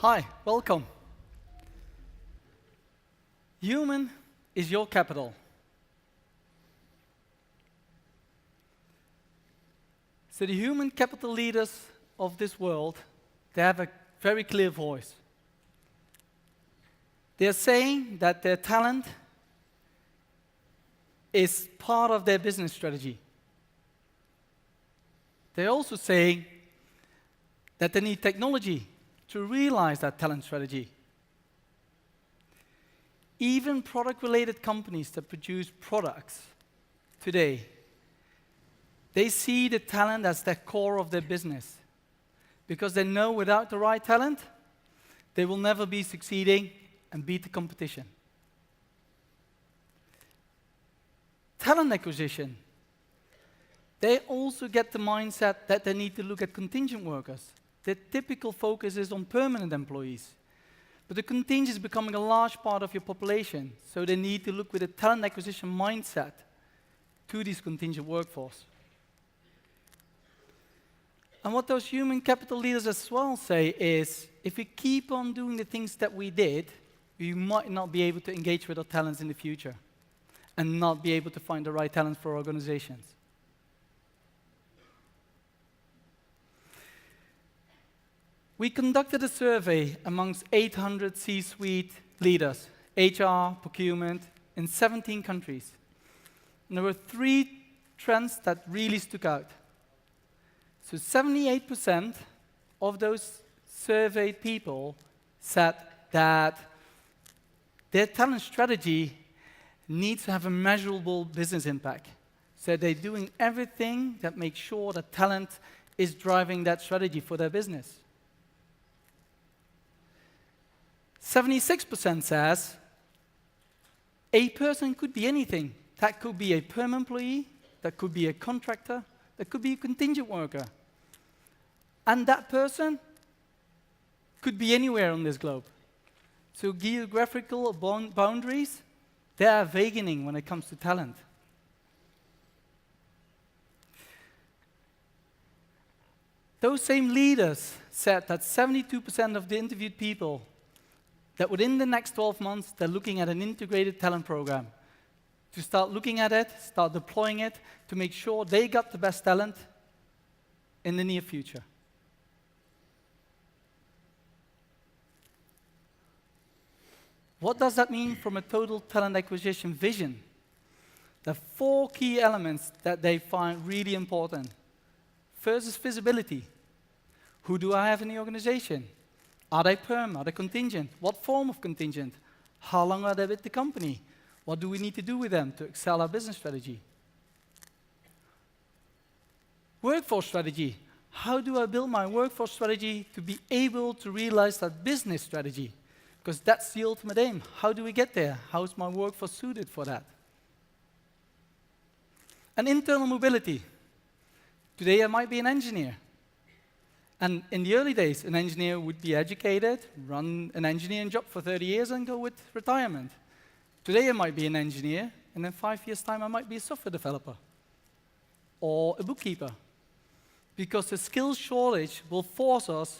Hi, welcome. Human is your capital. So the human capital leaders of this world, they have a very clear voice. They're saying that their talent is part of their business strategy. They're also saying that they need technology to realize that talent strategy. Even product-related companies that produce products today, they see the talent as the core of their business because they know without the right talent, they will never be succeeding and beat the competition. Talent acquisition. They also get the mindset that they need to look at contingent workers. Their typical focus is on permanent employees. But the contingent is becoming a large part of your population, so they need to look with a talent acquisition mindset to this contingent workforce. And what those human capital leaders as well say is, if we keep on doing the things that we did, we might not be able to engage with our talents in the future and not be able to find the right talent for organizations. We conducted a survey amongst 800 C-suite leaders, HR, procurement, in 17 countries. And there were 3 trends that really stuck out. So 78% of those surveyed people said that their talent strategy needs to have a measurable business impact. So they're doing everything that makes sure that talent is driving that strategy for their business. 76% says a person could be anything. That could be a perm employee, that could be a contractor, that could be a contingent worker. And that person could be anywhere on this globe. So geographical boundaries, they are vaguening when it comes to talent. Those same leaders said that 72% of the interviewed people that within the next 12 months, they're looking at an integrated talent program to start looking at it, start deploying it, to make sure they got the best talent in the near future. What does that mean from a total talent acquisition vision? There are 4 key elements that they find really important. First is visibility. Who do I have in the organization? Are they perm? Are they contingent? What form of contingent? How long are they with the company? What do we need to do with them to excel our business strategy? Workforce strategy. How do I build my workforce strategy to be able to realize that business strategy? Because that's the ultimate aim. How do we get there? How is my workforce suited for that? And internal mobility. Today I might be an engineer. And in the early days, an engineer would be educated, run an engineering job for 30 years and go with retirement. Today I might be an engineer, and in 5 years' time I might be a software developer or a bookkeeper. Because the skills shortage will force us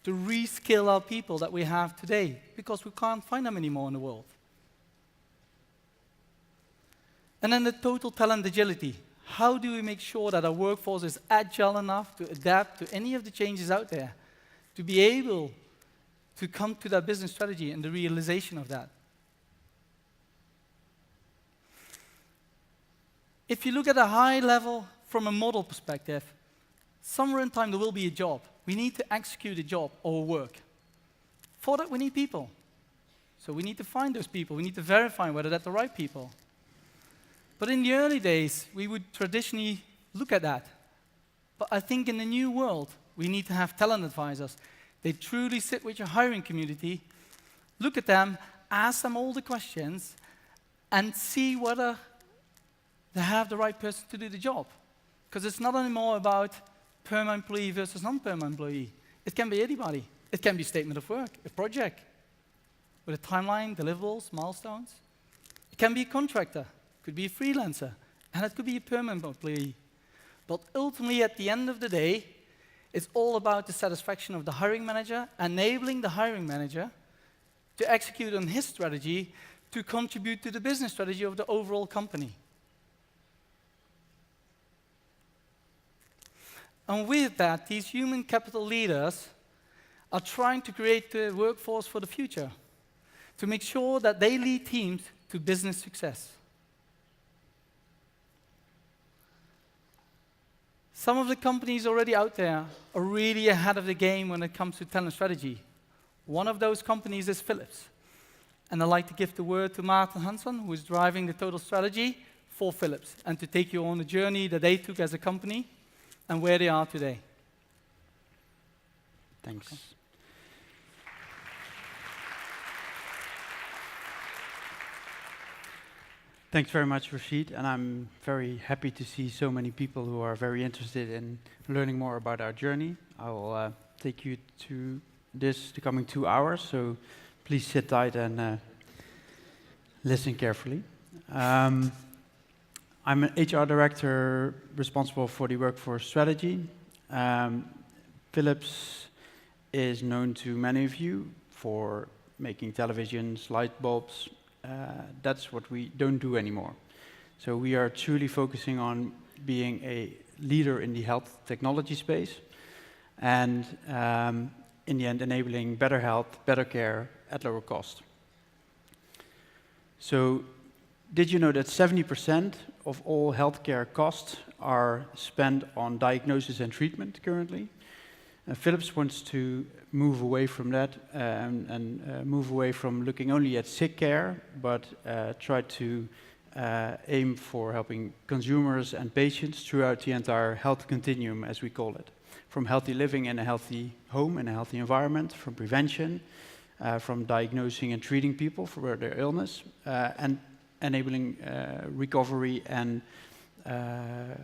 to reskill our people that we have today, because we can't find them anymore in the world. And then the total talent agility. How do we make sure that our workforce is agile enough to adapt to any of the changes out there, to be able to come to that business strategy and the realization of that? If you look at a high level from a model perspective, somewhere in time there will be a job. We need to execute a job or work. For that we need people. So we need to find those people. We need to verify whether they're the right people. But in the early days, we would traditionally look at that. But I think in the new world, we need to have talent advisors. They truly sit with your hiring community, look at them, ask them all the questions, and see whether they have the right person to do the job. Because it's not anymore about perm employee versus non-perm employee. It can be anybody. It can be a statement of work, a project, with a timeline, deliverables, milestones. It can be a contractor. Could be a freelancer, and it could be a permanent employee. But ultimately, at the end of the day, It's all about the satisfaction of the hiring manager, enabling the hiring manager to execute on his strategy to contribute to the business strategy of the overall company. And with that, these human capital leaders are trying to create the workforce for the future, to make sure that they lead teams to business success. Some of the companies already out there are really ahead of the game when it comes to talent strategy. One of those companies is Philips. And I'd like to give the word to Maarten Hansson, who is driving the total strategy for Philips, and to take you on the journey that they took as a company and where they are today. Thanks. Thanks very much, Rashid, and I'm very happy to see so many people who are very interested in learning more about our journey. I will take you to the coming 2 hours, so please sit tight and listen carefully. I'm an HR director responsible for the workforce strategy. Philips is known to many of you for making televisions, light bulbs. That's what we don't do anymore. So we are truly focusing on being a leader in the health technology space and in the end enabling better health, better care at lower cost. So did you know that 70% of all healthcare costs are spent on diagnosis and treatment currently? Philips wants to move away from that and move away from looking only at sick care, but try to aim for helping consumers and patients throughout the entire health continuum, as we call it. From healthy living in a healthy home, in a healthy environment, from prevention, from diagnosing and treating people for their illness, and enabling recovery and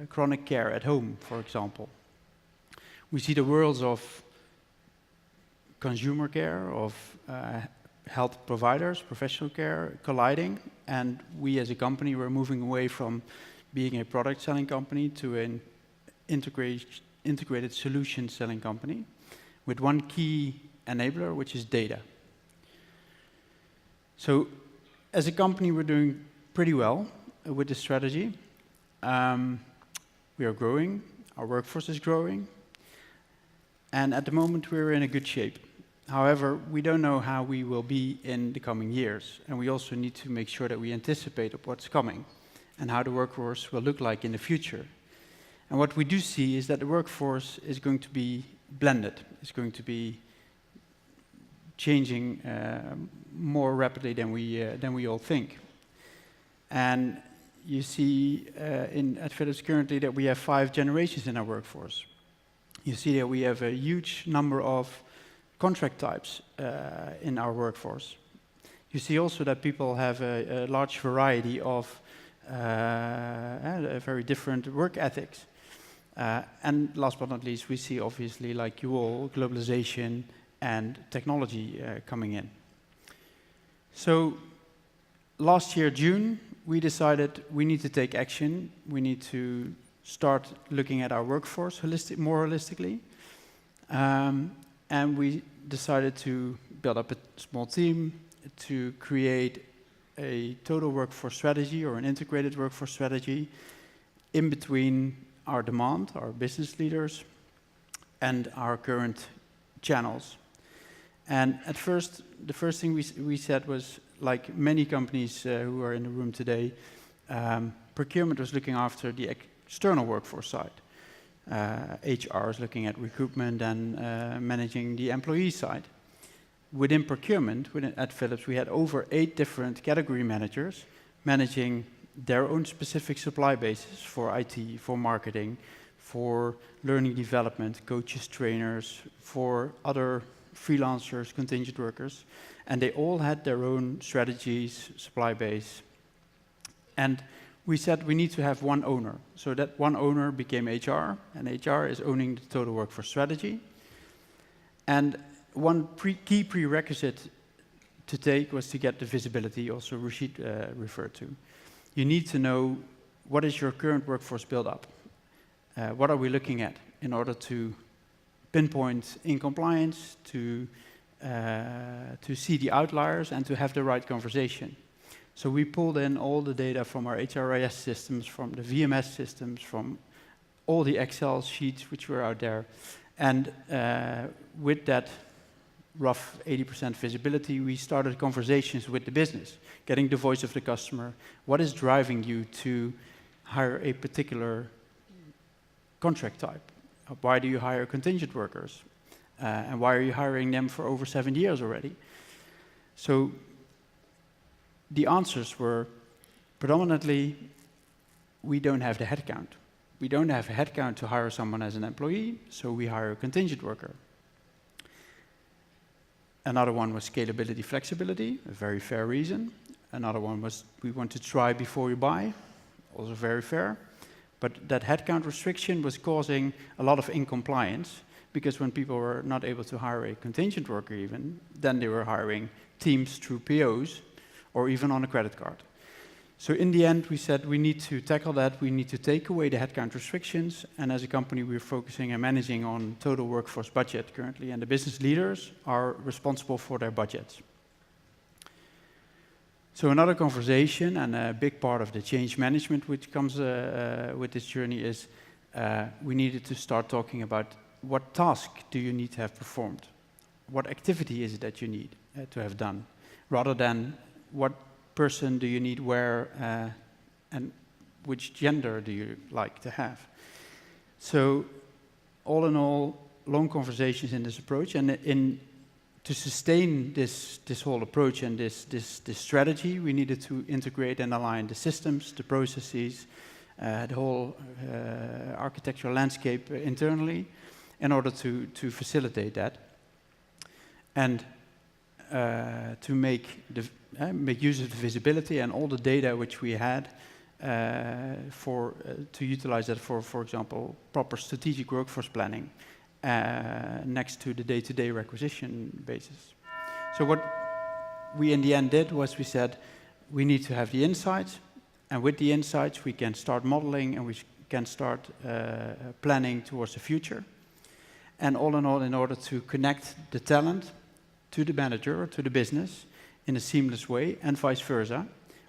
chronic care at home, for example. We see the worlds of consumer care, of health providers, professional care colliding, and we as a company were moving away from being a product selling company to an integrated solution selling company with one key enabler, which is data. So as a company, we're doing pretty well with this strategy. We are growing, our workforce is growing, and at the moment we're in a good shape. However, we don't know how we will be in the coming years, and we also need to make sure that we anticipate of what's coming and how the workforce will look like in the future. And what we do see is that the workforce is going to be blended. It's going to be changing more rapidly than we all think. And you see at Philips currently that we have 5 generations in our workforce. You see that we have a huge number of contract types in our workforce. You see also that people have a large variety of very different work ethics. And last but not least, we see obviously, like you all, globalization and technology coming in. So last year, June, we decided we need to take action. We need to start looking at our workforce more holistically. And we decided to build up a small team to create a total workforce strategy or an integrated workforce strategy in between our demand, our business leaders, and our current channels. And at first, the first thing we said was, like many companies who are in the room today, procurement was looking after the external workforce side. HR is looking at recruitment and managing the employee side. Within procurement, at Philips, we had over 8 different category managers managing their own specific supply bases for IT, for marketing, for learning development, coaches, trainers, for other freelancers, contingent workers, and they all had their own strategies, supply base. And we said we need to have one owner. So that one owner became HR, and HR is owning the total workforce strategy. And one key prerequisite to take was to get the visibility, also Rashid referred to. You need to know what is your current workforce build-up. What are we looking at in order to pinpoint incompliance, to see the outliers, and to have the right conversation. So we pulled in all the data from our HRIS systems, from the VMS systems, from all the Excel sheets which were out there. And with that rough 80% visibility, we started conversations with the business, getting the voice of the customer. What is driving you to hire a particular contract type? Why do you hire contingent workers? And why are you hiring them for over 7 years already? So the answers were predominantly, we don't have the headcount. We don't have a headcount to hire someone as an employee, so we hire a contingent worker. Another one was scalability, flexibility, a very fair reason. Another one was, we want to try before you buy, also very fair. But that headcount restriction was causing a lot of incompliance, because when people were not able to hire a contingent worker even, then they were hiring teams through POs or even on a credit card. So in the end, we said we need to tackle that, we need to take away the headcount restrictions, and as a company we're focusing and managing on total workforce budget currently, and the business leaders are responsible for their budgets. So another conversation and a big part of the change management which comes with this journey is we needed to start talking about what task do you need to have performed? What activity is it that you need to have done? Rather than what person do you need where and which gender do you like to have? So all in all, long conversations in this approach, and to sustain this whole approach and this strategy, we needed to integrate and align the systems, the processes, the whole architectural landscape internally in order to facilitate that, and to make use of the visibility and all the data which we had to utilize that for example, proper strategic workforce planning next to the day-to-day requisition basis. So what we in the end did was we said we need to have the insights, and with the insights we can start modeling and we can start planning towards the future. And all in all, in order to connect the talent to the manager or to the business in a seamless way, and vice versa,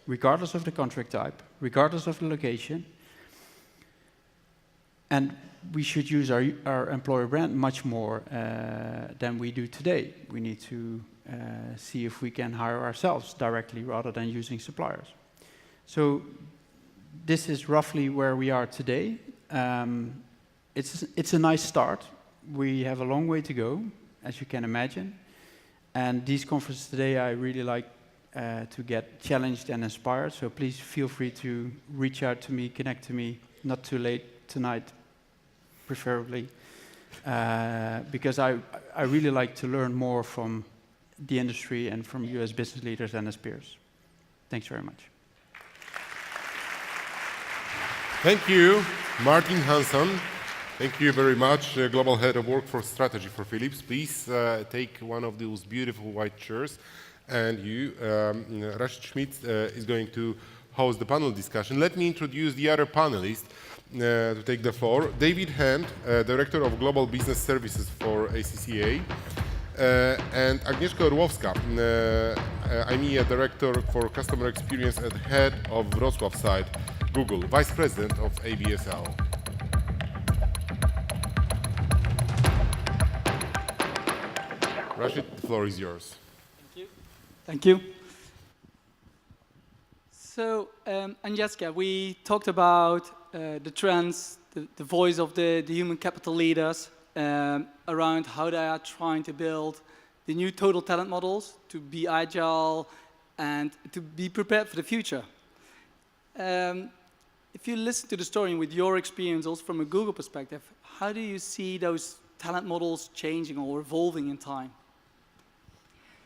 regardless of the contract type, regardless of the location. And we should use our employer brand much more than we do today. We need to see if we can hire ourselves directly rather than using suppliers. So this is roughly where we are today. It's a nice start. We have a long way to go, as you can imagine. And these conferences today, I really like to get challenged and inspired. So please feel free to reach out to me, connect to me, not too late tonight, preferably, because I really like to learn more from the industry and from you as business leaders and as peers. Thanks very much. Thank you, Maarten Hansson. Thank you very much, Global Head of Workforce Strategy for Philips. Please take one of those beautiful white chairs. And you, Rashid Schmidt, is going to host the panel discussion. Let me introduce the other panelists to take the floor. David Hand, Director of Global Business Services for ACCA, and Agnieszka Orłowska, EMEA Director for Customer Experience and Head of Wroclaw Site, Google, Vice President of ABSL. Rashid, the floor is yours. Thank you. Thank you. So, Agnieszka, we talked about the trends, the voice of the human capital leaders around how they are trying to build the new total talent models to be agile and to be prepared for the future. If you listen to the story with your experience also from a Google perspective, how do you see those talent models changing or evolving in time?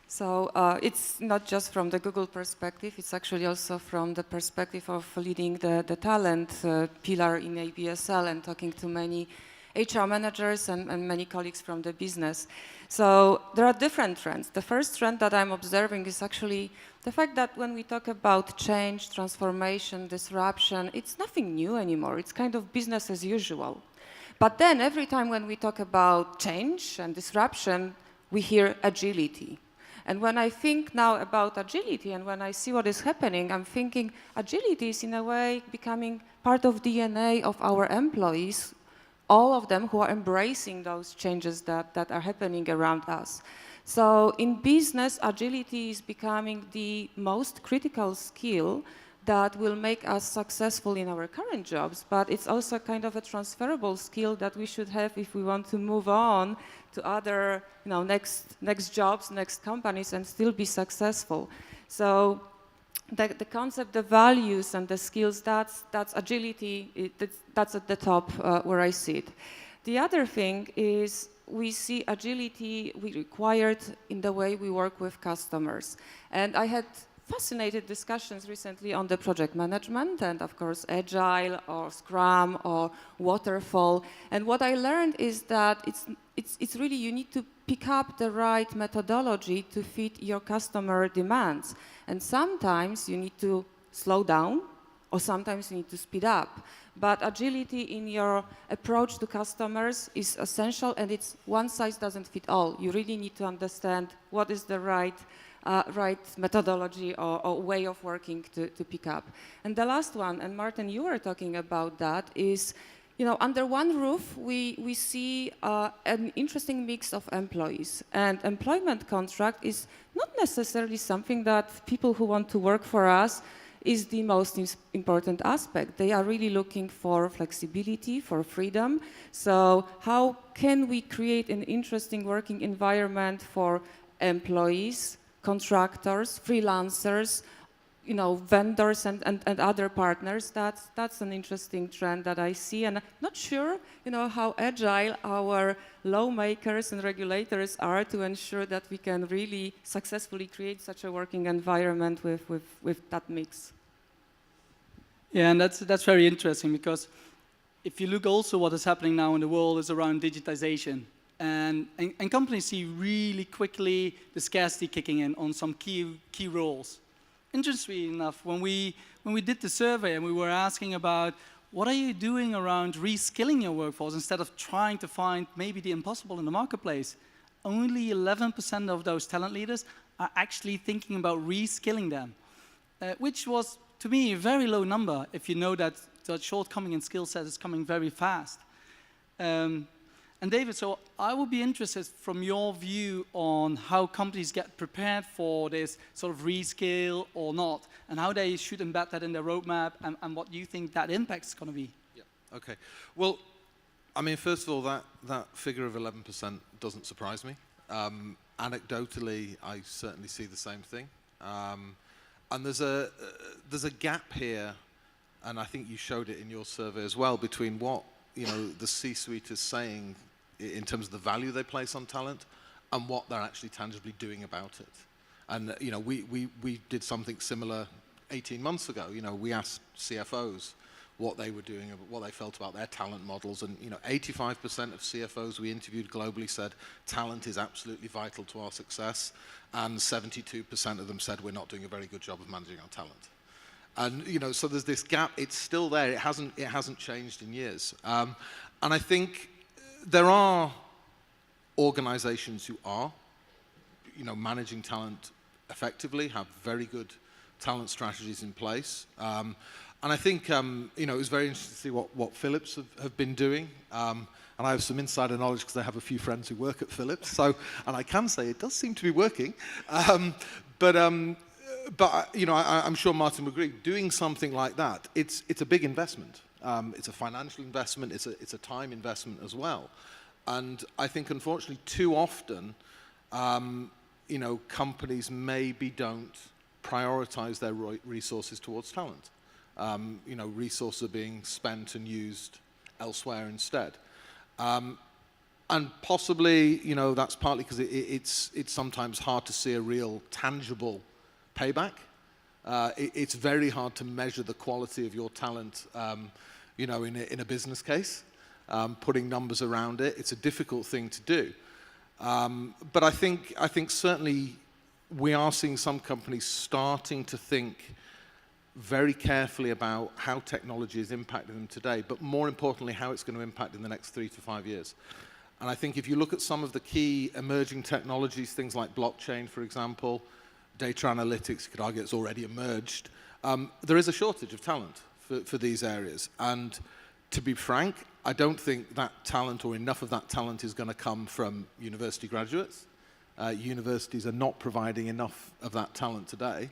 So it's not just from the Google perspective, it's actually also from the perspective of leading the talent pillar in ABSL and talking to many HR managers and many colleagues from the business. So there are different trends. The first trend that I'm observing is actually the fact that when we talk about change, transformation, disruption, it's nothing new anymore. It's kind of business as usual. But then every time when we talk about change and disruption, we hear agility. And when I think now about agility and when I see what is happening, I'm thinking agility is in a way becoming part of DNA of our employees, all of them who are embracing those changes that are happening around us. So in business, agility is becoming the most critical skill that will make us successful in our current jobs, but it's also kind of a transferable skill that we should have if we want to move on to other, next jobs, next companies, and still be successful. So the concept, the values and the skills, that's agility, that's at the top where I see it. The other thing is we see agility required in the way we work with customers. And I had fascinating discussions recently on the project management and of course Agile or Scrum or Waterfall. And what I learned is that it's really, you need to pick up the right methodology to fit your customer demands. And sometimes you need to slow down or sometimes you need to speed up. But agility in your approach to customers is essential, and it's one size doesn't fit all. You really need to understand what is the right methodology or way of working to pick up. And the last one, and Maarten, you were talking about that, is, under one roof, we see an interesting mix of employees. And employment contract is not necessarily something that people who want to work for us is the most important aspect. They are really looking for flexibility, for freedom. So how can we create an interesting working environment for employees, contractors, freelancers, vendors and other partners? That's an interesting trend that I see, and I'm not sure, how agile our lawmakers and regulators are to ensure that we can really successfully create such a working environment with that mix. Yeah, and that's very interesting, because if you look also what is happening now in the world is around digitization. And companies see really quickly the scarcity kicking in on some key roles. Interestingly enough, when we did the survey and we were asking about what are you doing around reskilling your workforce instead of trying to find maybe the impossible in the marketplace, only 11% of those talent leaders are actually thinking about reskilling them, which was, to me, a very low number if you know that the shortcoming in skill set is coming very fast. And David, so I would be interested from your view on how companies get prepared for this sort of reskill or not, and how they should embed that in their roadmap, and what you think that impact is going to be. Yeah. Okay. Well, I mean, first of all, that figure of 11% doesn't surprise me. Anecdotally, I certainly see the same thing. And there's a gap here, and I think you showed it in your survey as well, between what the C-suite is saying in terms of the value they place on talent and what they're actually tangibly doing about it. And we did something similar 18 months ago. We asked CFOs what they were doing, what they felt about their talent models, and 85% of CFOs we interviewed globally said talent is absolutely vital to our success, and 72% of them said we're not doing a very good job of managing our talent. And so there's this gap. It's still there. It hasn't changed in years. And I think there are organizations who are, managing talent effectively, have very good talent strategies in place. And I think, it was very interesting to see what Philips have been doing. And I have some insider knowledge because I have a few friends who work at Philips. So, and I can say it does seem to be working. But I'm sure Maarten would agree, doing something like that, it's a big investment. It's a financial investment, it's a time investment as well. And I think, unfortunately, too often, companies maybe don't prioritize their resources towards talent. Resources are being spent and used elsewhere instead. And possibly, that's partly because it's sometimes hard to see a real tangible payback. It's very hard to measure the quality of your talent, in a business case. Putting numbers around it, it's a difficult thing to do. But I think certainly we are seeing some companies starting to think very carefully about how technology is impacting them today, but more importantly, how it's going to impact in the next 3 to 5 years. And I think if you look at some of the key emerging technologies, things like blockchain, for example, data analytics, you could argue it's already emerged, there is a shortage of talent for these areas. And to be frank, I don't think that talent or enough of that talent is going to come from university graduates. Universities are not providing enough of that talent today.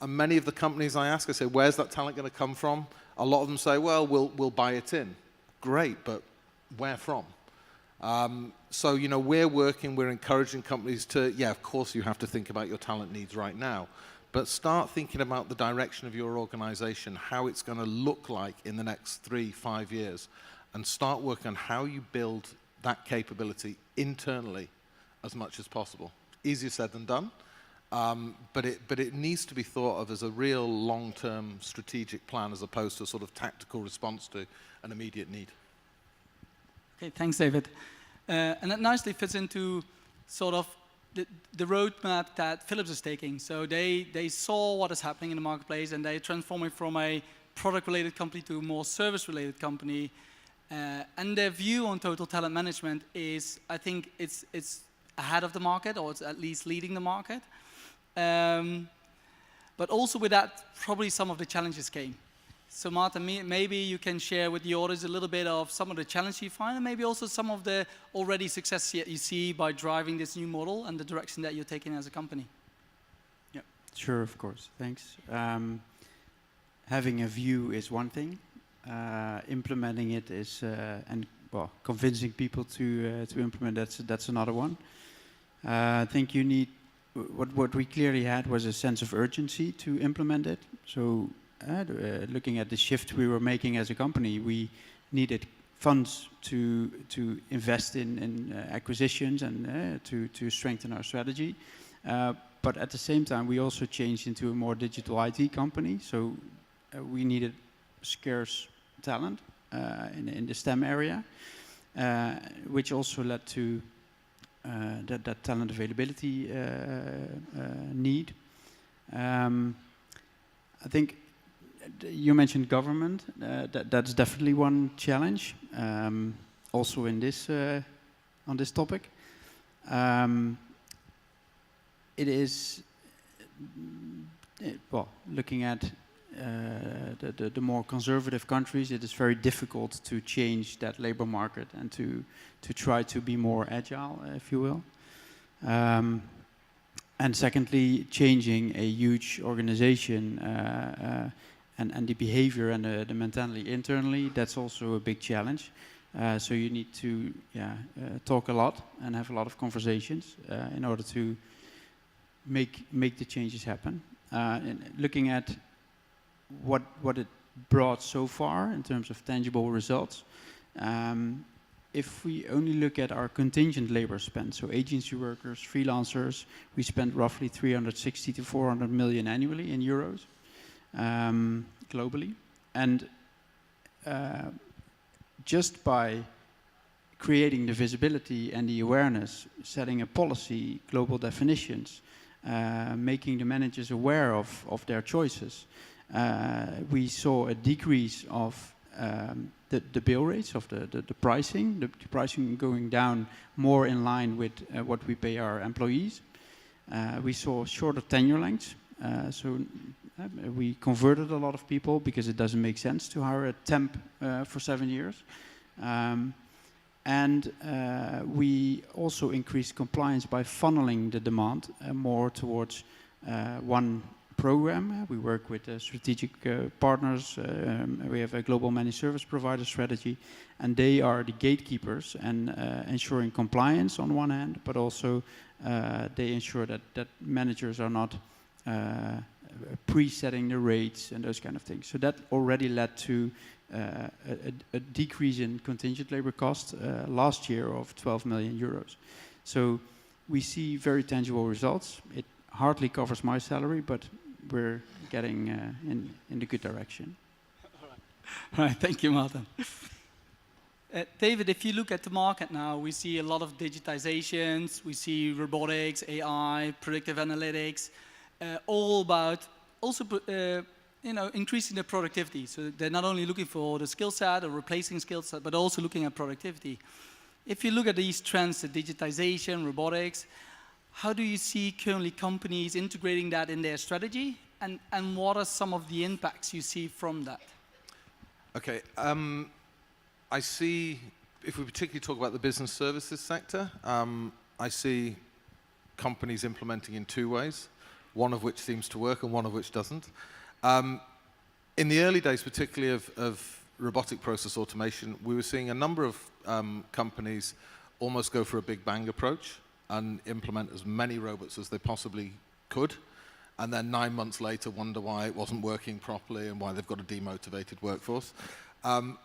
And many of the companies I ask, I say, where's that talent going to come from? A lot of them say, well, we'll buy it in. Great, but where from? So, you know, we're encouraging companies to, yeah, of course you have to think about your talent needs right now, but start thinking about the direction of your organization, how it's going to look like in the next 3-5 years, and start working on how you build that capability internally as much as possible. Easier said than done, but it needs to be thought of as a real long-term strategic plan as opposed to a sort of tactical response to an immediate need. Okay, thanks, David. And that nicely fits into sort of the roadmap that Philips is taking. So they saw what is happening in the marketplace, and they're transforming from a product-related company to a more service-related company. And their view on total talent management is, I think it's ahead of the market, or it's at least leading the market. But also with that, probably some of the challenges came. So Maarten, maybe you can share with the audience a little bit of some of the challenges you find, and maybe also some of the already success that you see by driving this new model and the direction that you're taking as a company. Yeah, sure, of course. Thanks. Having a view is one thing. Implementing it is, and well, convincing people to implement, that's another one. I think you need, what we clearly had was a sense of urgency to implement it. So looking at the shift we were making as a company, we needed funds to invest in acquisitions and to strengthen our strategy. But at the same time, we also changed into a more digital IT company. So we needed scarce talent in the STEM area, which also led to that talent availability need. I think you mentioned government. That's definitely one challenge. Also in this on this topic, it is well, looking at the more conservative countries, it is very difficult to change that labor market and to try to be more agile, if you will. And secondly, changing a huge organization and the behavior and the mentality internally, that's also a big challenge. So you need to talk a lot and have a lot of conversations in order to make the changes happen. And looking at what it brought so far in terms of tangible results, if we only look at our contingent labor spend, so agency workers, freelancers, we spend roughly 360 to 400 million annually in euros globally. And just by creating the visibility and the awareness, setting a policy, global definitions, making the managers aware of their choices, we saw a decrease of the bill rates, of the pricing, the pricing going down more in line with what we pay our employees. We saw shorter tenure lengths, so we converted a lot of people because it doesn't make sense to hire a temp for 7 years. And we also increased compliance by funneling the demand more towards one program. We work with strategic partners. We have a global managed service provider strategy, and they are the gatekeepers and ensuring compliance on one hand, but also they ensure that managers are not pre-setting the rates and those kind of things. So that already led to a decrease in contingent labor cost last year of 12 million euros. So we see very tangible results. It hardly covers my salary, but we're getting in the good direction. All right, thank you, Maarten. David, if you look at the market now, we see a lot of digitizations, we see robotics, AI, predictive analytics, all about also increasing their productivity. So they're not only looking for the skill set or replacing skill set, but also looking at productivity. If you look at these trends, the digitization, robotics, how do you see currently companies integrating that in their strategy? And what are some of the impacts you see from that? Okay, I see, if we particularly talk about the business services sector, I see companies implementing in two ways, one of which seems to work and one of which doesn't. In the early days, particularly of robotic process automation, we were seeing a number of companies almost go for a big bang approach and implement as many robots as they possibly could, and then 9 months later wonder why it wasn't working properly and why they've got a demotivated workforce.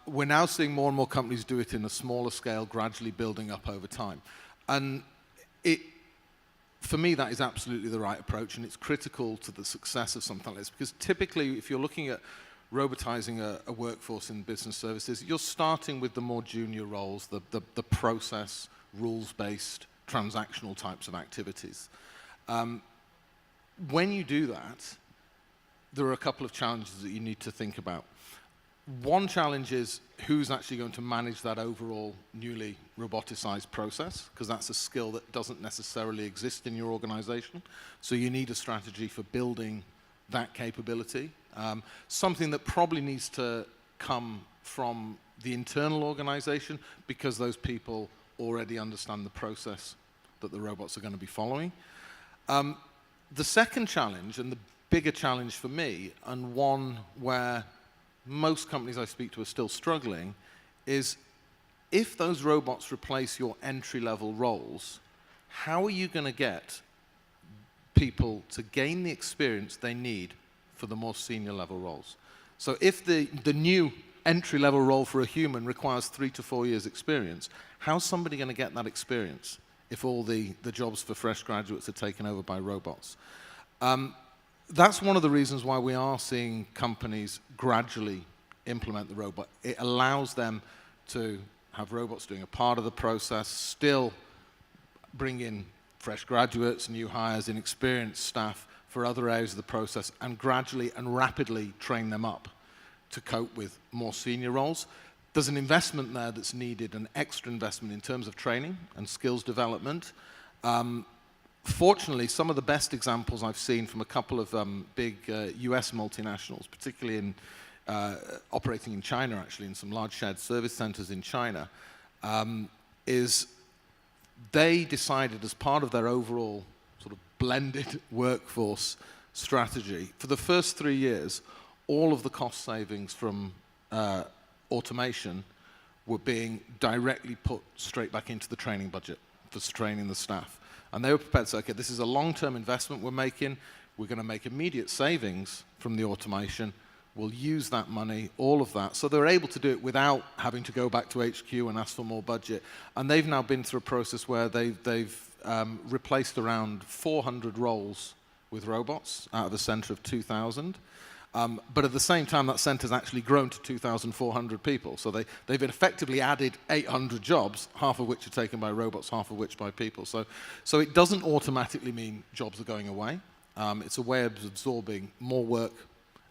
We're now seeing more and more companies do it in a smaller scale, gradually building up over time. And for me, that is absolutely the right approach, and it's critical to the success of something like this, because typically, if you're looking at robotizing a workforce in business services, you're starting with the more junior roles, the process, rules-based, transactional types of activities. When you do that, there are a couple of challenges that you need to think about. One challenge is who's actually going to manage that overall newly roboticized process, because that's a skill that doesn't necessarily exist in your organization. So you need a strategy for building that capability. Something that probably needs to come from the internal organization, because those people already understand the process that the robots are going to be following. The second challenge, and the bigger challenge for me, and one where most companies I speak to are still struggling, is if those robots replace your entry-level roles, how are you going to get people to gain the experience they need for the more senior level roles? So if the new entry-level role for a human requires 3 to 4 years experience, how's somebody going to get that experience if all the jobs for fresh graduates are taken over by robots? That's one of the reasons why we are seeing companies gradually implement the robot. It allows them to have robots doing a part of the process, still bring in fresh graduates, new hires, inexperienced staff for other areas of the process, and gradually and rapidly train them up to cope with more senior roles. There's an investment there that's needed, an extra investment in terms of training and skills development. Fortunately, some of the best examples I've seen from a couple of big US multinationals, particularly in operating in China, actually, in some large shared service centers in China, is they decided as part of their overall sort of blended workforce strategy, for the first 3 years, all of the cost savings from automation were being directly put straight back into the training budget for training the staff. And they were prepared to say, okay, this is a long-term investment we're making. We're going to make immediate savings from the automation. We'll use that money, all of that. So they're able to do it without having to go back to HQ and ask for more budget. And they've now been through a process where they've replaced around 400 roles with robots out of a center of 2,000. But at the same time, that center's actually grown to 2,400 people. So they've effectively added 800 jobs, half of which are taken by robots, half of which by people. So it doesn't automatically mean jobs are going away. It's a way of absorbing more work,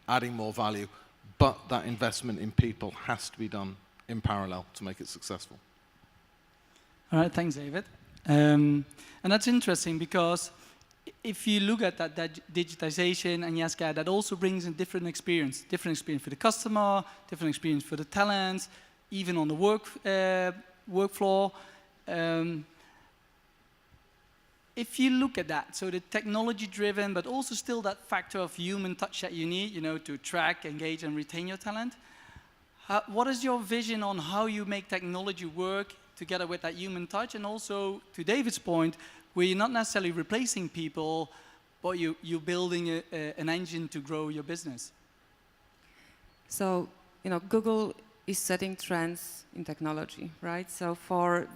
adding more value, but that investment in people has to be done in parallel to make it successful. All right, thanks, David. And that's interesting because if you look at that digitization, Agnieszka, that also brings in different experience for the customer, different experience for the talents, even on the work floor. If you look at that, so the technology-driven, but also still that factor of human touch that you need, to attract, engage, and retain your talent. What is your vision on how you make technology work together with that human touch? And also, to David's point, where you're not necessarily replacing people, but you're building an engine to grow your business. So, Google is setting trends in technology, right? So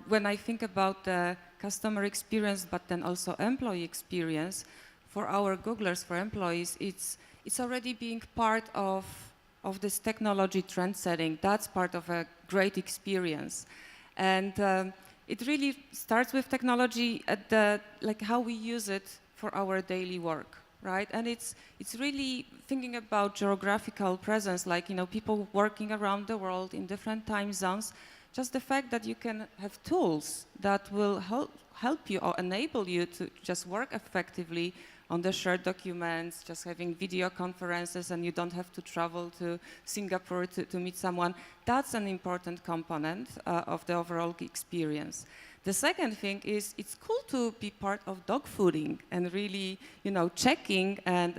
when I think about the customer experience, but then also employee experience, for our Googlers, for employees, it's already being part of this technology trend setting. That's part of a great experience. And it really starts with technology at how we use it for our daily work. right? And it's really thinking about geographical presence, like, you know, people working around the world in different time zones. Just the fact that you can have tools that will help you or enable you to just work effectively on the shared documents, just having video conferences, and you don't have to travel to Singapore to meet someone. That's an important component of the overall experience. The second thing is it's cool to be part of dog fooding and really, you know, checking and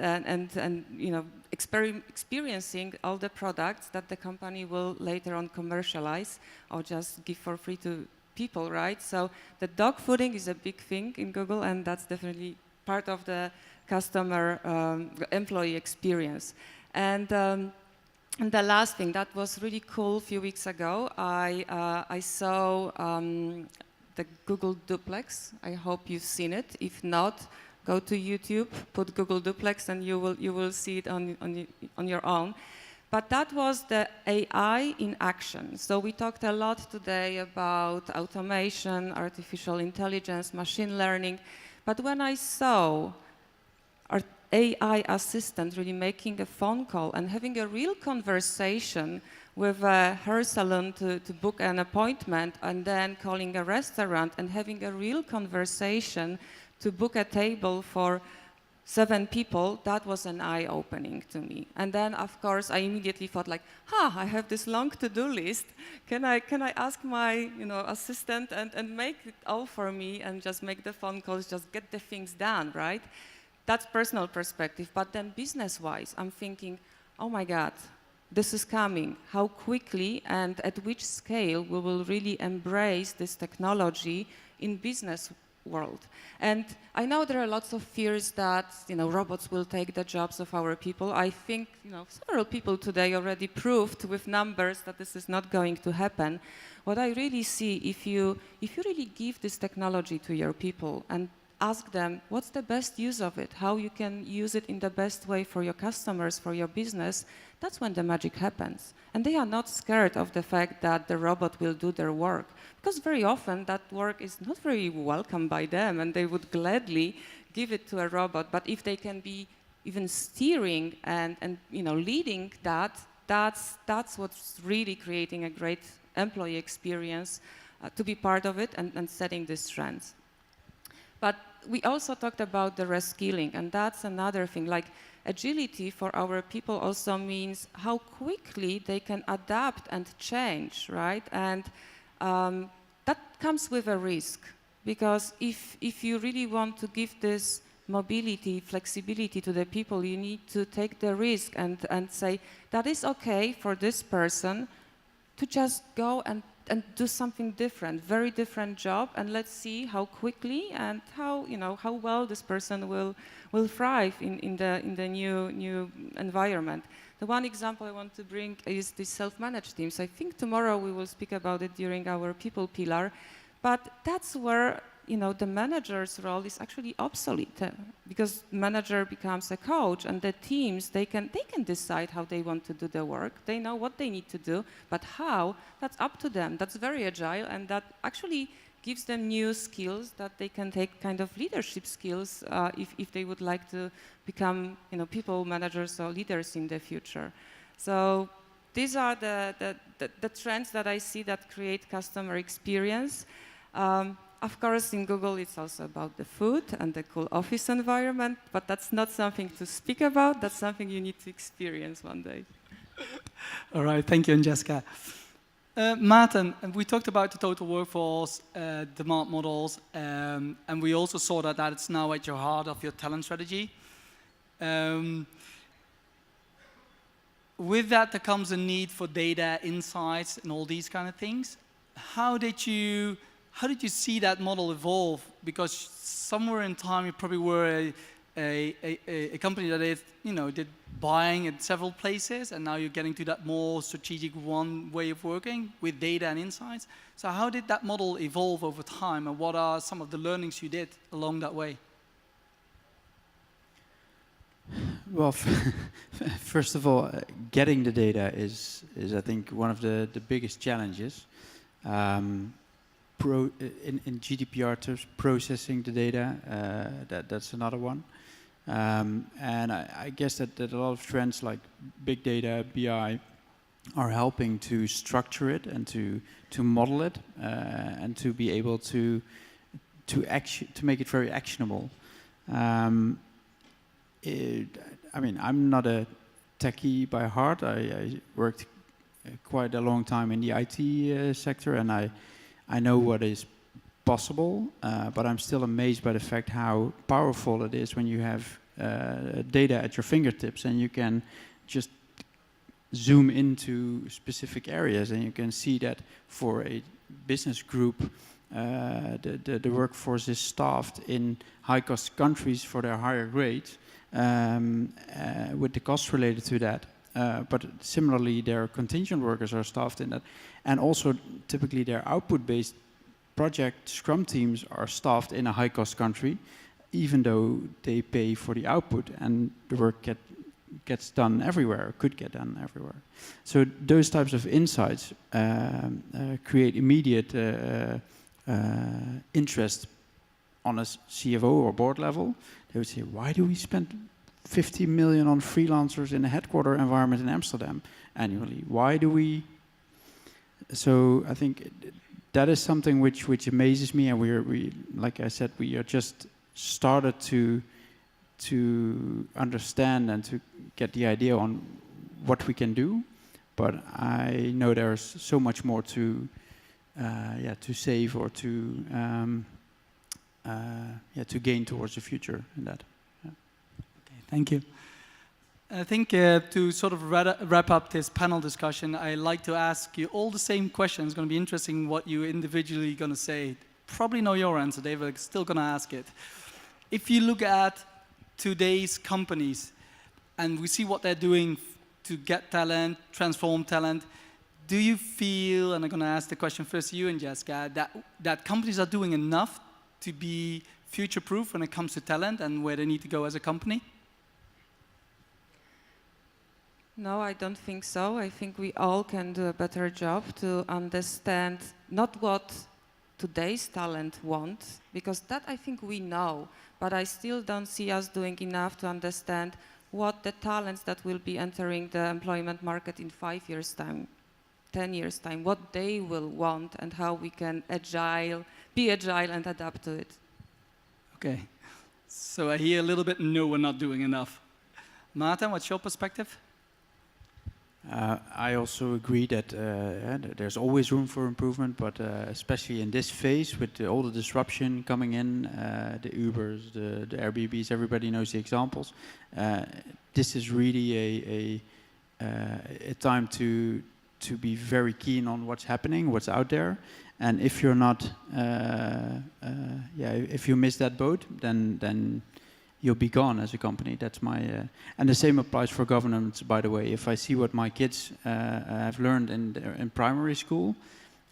you know, experiencing all the products that the company will later on commercialize or just give for free to people, right? So the dog fooding is a big thing in Google, and that's definitely part of the customer employee experience. And the last thing that was really cool a few weeks ago, I saw the Google Duplex. I hope you've seen it. If not, go to YouTube, put Google Duplex, and you will see it on your own. But that was the AI in action. So we talked a lot today about automation, artificial intelligence, machine learning. But when I saw our AI assistant really making a phone call and having a real conversation with a hair salon to book an appointment, and then calling a restaurant and having a real conversation to book a table for 7 people, that was an eye-opening to me. And then, of course, I immediately thought like, I have this long to-do list. Can I ask my, you know, assistant and make it all for me and just make the phone calls, just get the things done, right? That's personal perspective. But then business-wise, I'm thinking, oh my God, this is coming. How quickly and at which scale we will really embrace this technology in business world. And I know there are lots of fears that, you know, robots will take the jobs of our people. I think, you know, several people today already proved with numbers that this is not going to happen. What I really see, if you really give this technology to your people and ask them what's the best use of it, how you can use it in the best way for your customers, for your business, that's when the magic happens. And they are not scared of the fact that the robot will do their work, because very often that work is not very welcome by them, and they would gladly give it to a robot. But if they can be even steering and you know, leading that, that's what's really creating a great employee experience, to be part of it and setting these trends. But we also talked about the reskilling, and that's another thing. Like, agility for our people also means how quickly they can adapt and change, right? And that comes with a risk, because if you really want to give this mobility, flexibility to the people, you need to take the risk and say that is okay for this person to just go and do something different, very different job, and let's see how quickly and how, you know, how well this person will thrive in the new environment. The one example I want to bring is the self-managed teams. I think tomorrow we will speak about it during our people pillar, but that's where, you know, the manager's role is actually obsolete, because manager becomes a coach, and the teams, they can decide how they want to do the work. They know what they need to do, but how, that's up to them. That's very agile, and that actually gives them new skills that they can take, kind of leadership skills, if they would like to become, you know, people managers or leaders in the future. So these are the trends that I see that create customer experience. Of course, in Google, it's also about the food and the cool office environment, but that's not something to speak about. That's something you need to experience one day. All right, thank you, Agnieszka. Maarten, we talked about the total workforce, demand models, and we also saw that it's now at your heart of your talent strategy. With that, there comes a need for data, insights, and all these kind of things. How did you see that model evolve? Because somewhere in time you probably were a company that did buying at several places, and now you're getting to that more strategic one way of working with data and insights. So how did that model evolve over time, and what are some of the learnings you did along that way? Well, first of all, getting the data is I think one of the biggest challenges. In GDPR terms, processing the data, that's another one. And I guess that a lot of trends like big data, BI, are helping to structure it and to model it and to be able to make it very actionable. I mean, I'm not a techie by heart. I worked quite a long time in the IT sector, and I know what is possible, but I'm still amazed by the fact how powerful it is when you have data at your fingertips and you can just zoom into specific areas, and you can see that for a business group, the workforce is staffed in high-cost countries for their higher grades, with the costs related to that. But similarly, their contingent workers are staffed in that, and also typically their output-based project Scrum teams are staffed in a high-cost country, even though they pay for the output, and the work gets done everywhere, could get done everywhere. So those types of insights create immediate interest on a CFO or board level. They would say, why do we spend 50 million on freelancers in a headquarter environment in Amsterdam annually? Why do we? So I think that is something which amazes me, and we like I said, we are just started to understand and to get the idea on what we can do, but I know there's so much more to save or to gain towards the future in that. Yeah. Okay, thank you. I think to sort of wrap up this panel discussion, I like to ask you all the same questions. It's going to be interesting what you individually going to say. Probably know your answer, David. I'm still going to ask it. If you look at today's companies and we see what they're doing to get talent, transform talent, do you feel, and I'm going to ask the question first to you, Agnieszka, that companies are doing enough to be future-proof when it comes to talent and where they need to go as a company? No, I don't think so. I think we all can do a better job to understand not what today's talent want, because that I think we know, but I still don't see us doing enough to understand what the talents that will be entering the employment market in 5 years' time, 10 years' time, what they will want and how we can be agile and adapt to it. Okay, so I hear a little bit, no, we're not doing enough. Maarten, what's your perspective? I also agree that there's always room for improvement, but especially in this phase with all the disruption coming in, the Ubers, the Airbnbs, everybody knows the examples. This is really a time to be very keen on what's happening, what's out there, and if you're not, if you miss that boat, then you'll be gone as a company. That's my, and the same applies for governance, by the way. If I see what my kids have learned in primary school,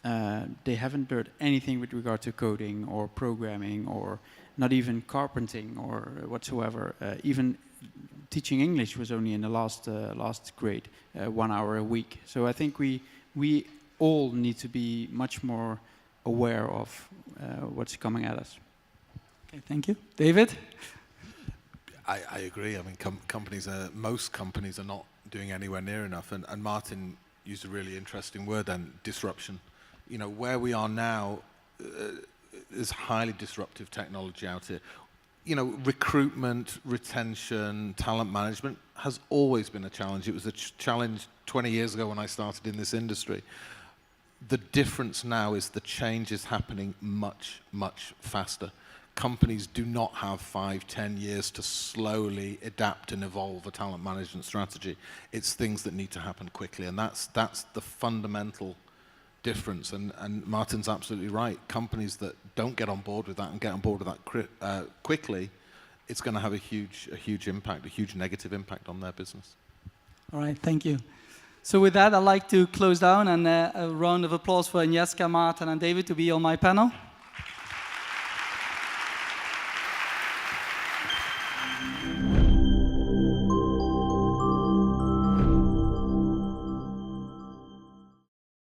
they haven't learned anything with regard to coding or programming or not even carpenting or whatsoever. Even teaching English was only in the last grade, 1 hour a week. So I think we all need to be much more aware of what's coming at us. Okay, thank you. David? I agree. I mean, most companies are not doing anywhere near enough. And Maarten used a really interesting word then, disruption. You know, where we are now, there's highly disruptive technology out here. You know, recruitment, retention, talent management has always been a challenge. It was a challenge 20 years ago when I started in this industry. The difference now is the change is happening much, much faster. Companies do not have 5, 10 years to slowly adapt and evolve a talent management strategy. It's things that need to happen quickly, and that's the fundamental difference. And Maarten's absolutely right. Companies that don't get on board with that and get on board with that quickly, it's going to have a huge impact, a huge negative impact on their business. All right, thank you. So with that, I'd like to close down and a round of applause for Agnieszka, Maarten, and David to be on my panel.